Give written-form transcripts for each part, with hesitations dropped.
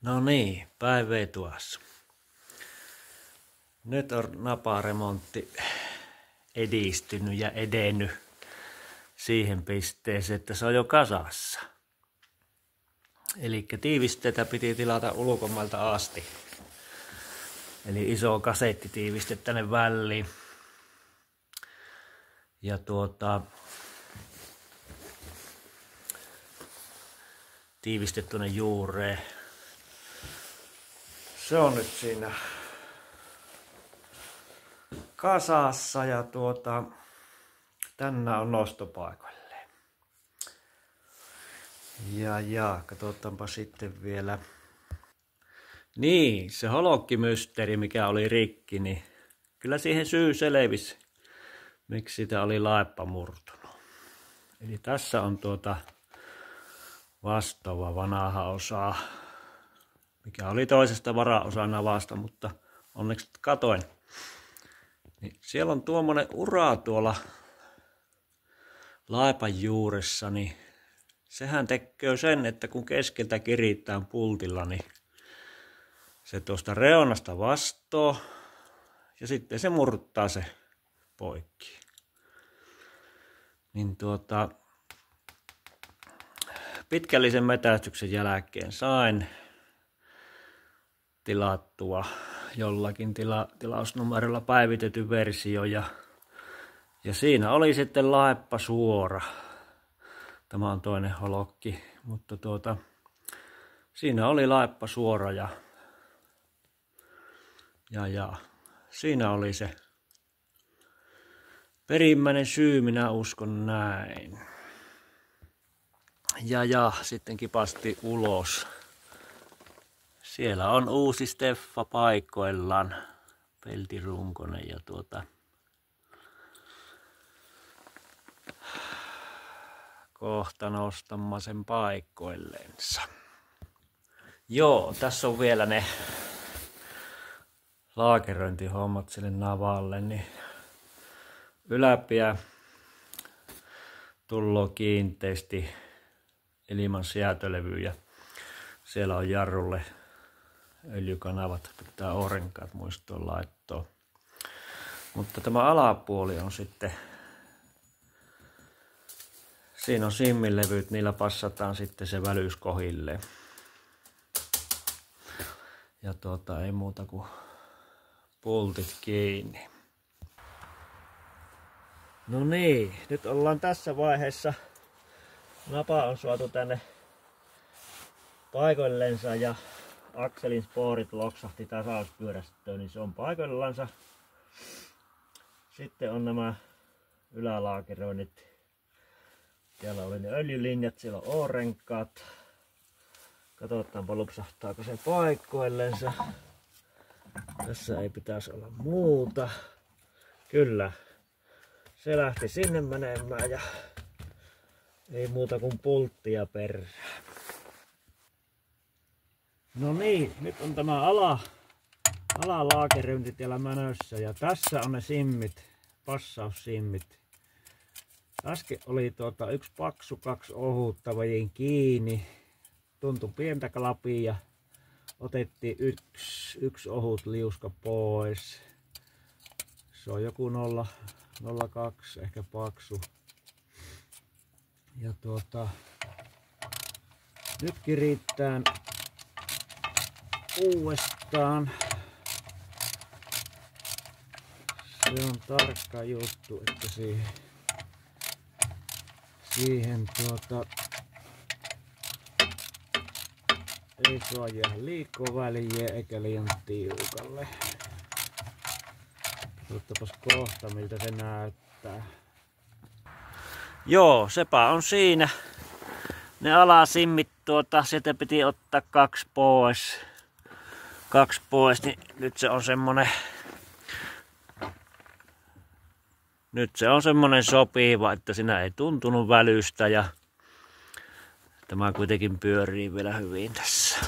No niin, päivä tuossa. Nyt on naparemontti edistynyt ja edennyt siihen pisteeseen, että se on jo kasassa. Eli tiivisteitä piti tilata ulkomailta asti. Eli iso kasettitiiviste tänne väliin. Ja tiiviste tuonne juureen. Se on nyt siinä kasassa ja tänään on nostopaikoilleen. Ja katsotaanpa sitten vielä. Niin, se holokkimysteeri mikä oli rikki, niin kyllä siihen syy selvisi, miksi sitä oli laippa murtunut. Eli tässä on vastaava vanha osa, mikä oli toisesta varaosan vasta, mutta onneksi katoin. Niin siellä on tuommoinen ura tuolla laipan juuressa, niin sehän tekee sen, että kun keskeltä kirittää pultilla, niin se tuosta reunasta vastoo ja sitten se murtaa se poikki. Niin pitkällisen metästyksen jälkeen sain tilattua jollakin tilausnumerolla päivitetty versio ja siinä oli sitten laippa suora. Tämä on toinen holokki, mutta siinä oli laippa suora ja siinä oli se perimmäinen syy, minä uskon näin. Ja sitten kipasti ulos. Siellä on uusi Steffa paikoillaan, peltirunkonen ja kohta nostamme sen paikoillensa. Joo, tässä on vielä ne laakerointihommat sille navalle, niin yläpiä tulloo kiinteästi ilman säätölevyjä. Siellä on jarrulle öljykanavat, pitää orenkaat muistaa laittaa. Mutta tämä alapuoli on sitten, siinä on simmilevyt, niillä passataan sitten se välyys kohilleen. Ja ei muuta kuin pultit kiinni. No niin, nyt ollaan tässä vaiheessa. Napa on saatu tänne paikoillensa ja akselin spoorit loksahti tasauspyörästöön, niin se on paikoillansa. Sitten on nämä ylälaakeroinnit. Siellä oli ne öljylinjat, siellä on orenkaat. Katsotaanpa lupsahtaako se paikoillensa. Tässä ei pitäisi olla muuta. Kyllä. Se lähti sinne menemään ja ei muuta kuin pulttia perään. No niin, nyt on tämä alalaakerointi täällä mänössä ja tässä on ne simmit, passaussimmit. Äsken oli yksi paksu, kaksi ohutta vajin kiinni. Tuntui pientä klapia ja otettiin yksi ohut liuska pois. Se on joku 0,02 ehkä paksu. Ja nyt kirittään uudestaan. Se on tarkka juttu, että siihen ei saa jäädä liikaa väliä eikä liian tiukalle. Katsotaanpas kohta miltä se näyttää. Joo, sepä on siinä. Ne alasimmit sieltä piti ottaa kaksi pois, niin nyt se on semmonen sopiva, että siinä ei tuntunut välystä ja tämä kuitenkin pyörii vielä hyvin tässä.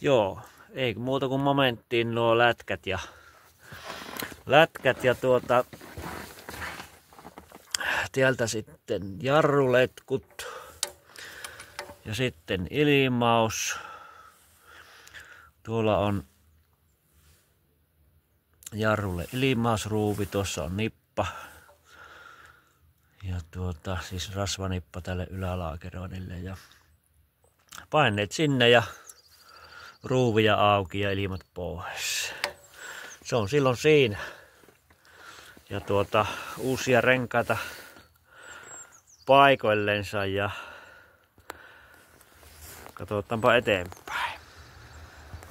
Joo, ei muuta kuin momenttiin nuo lätkät ja täältä sitten jarruletkut ja sitten ilmaus Tuolla on jarrulle ilmausruuvi, tuossa on nippa. Ja siis rasvanippa tälle ylälaakeroinnille ja paineet sinne ja ruuvia auki ja ilmat pois. Se on silloin siinä. Ja uusia renkaita paikoillensa ja katsotaanpa eteenpäin.